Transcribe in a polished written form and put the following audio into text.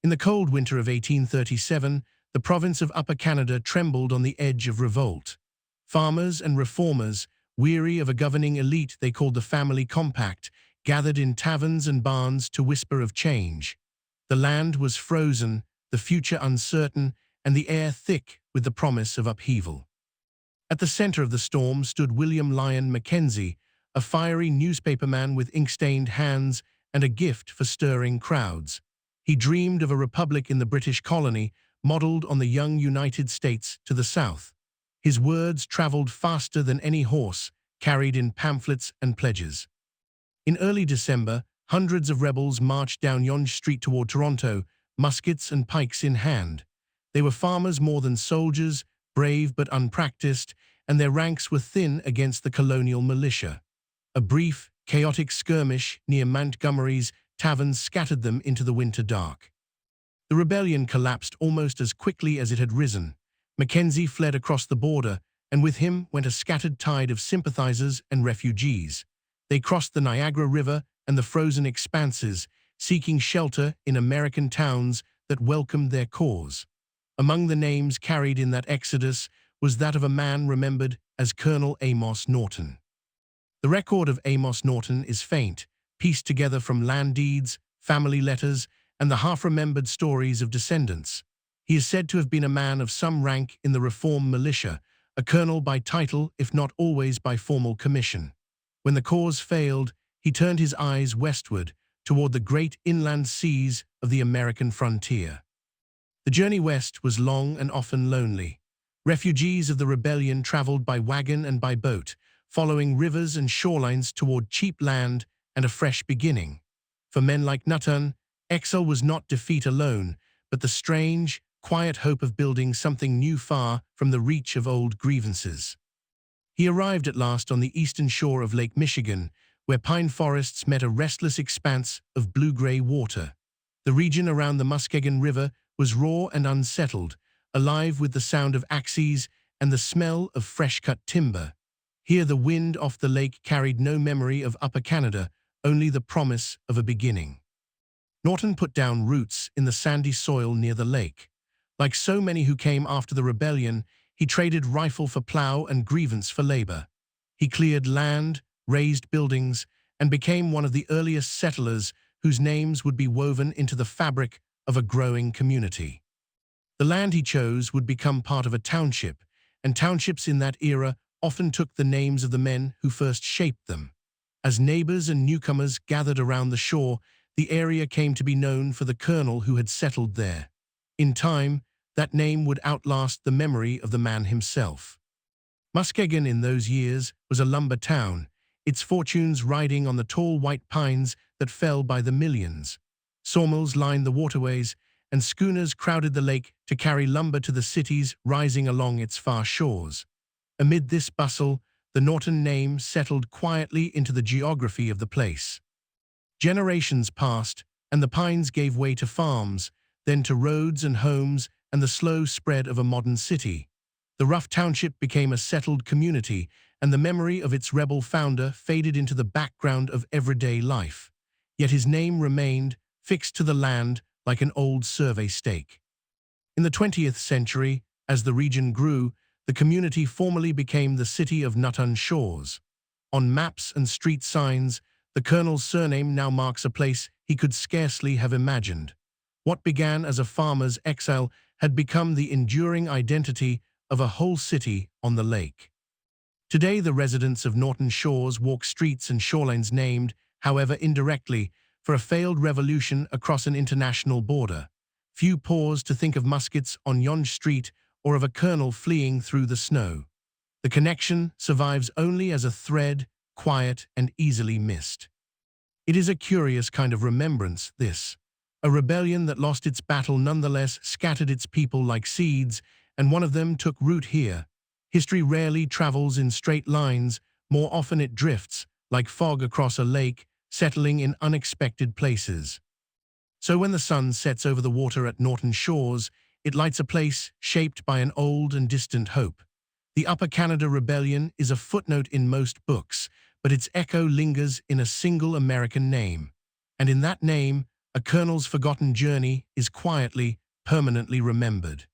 In the cold winter of 1837, the province of Upper Canada trembled on the edge of revolt. Farmers and reformers, weary of a governing elite they called the Family Compact, gathered in taverns and barns to whisper of change. The land was frozen, the future uncertain, and the air thick with the promise of upheaval. At the center of the storm stood William Lyon Mackenzie, a fiery newspaperman with ink-stained hands and a gift for stirring crowds. He dreamed of a republic in the British colony, modeled on the young United States to the south. His words traveled faster than any horse, carried in pamphlets and pledges. In early December, hundreds of rebels marched down Yonge Street toward Toronto, muskets and pikes in hand. They were farmers more than soldiers, brave but unpracticed, and their ranks were thin against the colonial militia. A brief, chaotic skirmish near Montgomery's tavern scattered them into the winter dark. The rebellion collapsed almost as quickly as it had risen. Mackenzie fled across the border, and with him went a scattered tide of sympathizers and refugees. They crossed the Niagara River and the frozen expanses, seeking shelter in American towns that welcomed their cause. Among the names carried in that exodus was that of a man remembered as Colonel Amos Norton. The record of Amos Norton is faint, pieced together from land deeds, family letters, and the half-remembered stories of descendants. He is said to have been a man of some rank in the Reform militia, a colonel by title if not always by formal commission. When the cause failed, he turned his eyes westward, toward the great inland seas of the American frontier. The journey west was long and often lonely. Refugees of the rebellion traveled by wagon and by boat, following rivers and shorelines toward cheap land and a fresh beginning. For men like Norton, exile was not defeat alone, but the strange, quiet hope of building something new far from the reach of old grievances. He arrived at last on the eastern shore of Lake Michigan, where pine forests met a restless expanse of blue-gray water. The region around the Muskegon River was raw and unsettled, alive with the sound of axes and the smell of fresh-cut timber. Here the wind off the lake carried no memory of Upper Canada, only the promise of a beginning. Norton put down roots in the sandy soil near the lake. Like so many who came after the rebellion, he traded rifle for plow and grievance for labor. He cleared land, raised buildings, and became one of the earliest settlers whose names would be woven into the fabric of a growing community. The land he chose would become part of a township, and townships in that era often took the names of the men who first shaped them. As neighbors and newcomers gathered around the shore, the area came to be known for the colonel who had settled there. In time, that name would outlast the memory of the man himself. Muskegon in those years was a lumber town, its fortunes riding on the tall white pines that fell by the millions. Sawmills lined the waterways, and schooners crowded the lake to carry lumber to the cities rising along its far shores. Amid this bustle, the Norton name settled quietly into the geography of the place. Generations passed, and the pines gave way to farms, then to roads and homes and the slow spread of a modern city. The rough township became a settled community, and the memory of its rebel founder faded into the background of everyday life. Yet his name remained, fixed to the land like an old survey stake. In the 20th century, as the region grew, the community formally became the city of Norton Shores. On maps and street signs, the colonel's surname now marks a place he could scarcely have imagined. What began as a farmer's exile had become the enduring identity of a whole city on the lake. Today, the residents of Norton Shores walk streets and shorelines named, however indirectly, for a failed revolution across an international border. Few pause to think of muskets on Yonge Street or of a colonel fleeing through the snow. The connection survives only as a thread, quiet and easily missed. It is a curious kind of remembrance, this. A rebellion that lost its battle nonetheless scattered its people like seeds, and one of them took root here. History rarely travels in straight lines, more often it drifts, like fog across a lake, settling in unexpected places. So when the sun sets over the water at Norton Shores, it lights a place shaped by an old and distant hope. The Upper Canada Rebellion is a footnote in most books, but its echo lingers in a single American name. And in that name A colonel's forgotten journey is quietly, permanently remembered.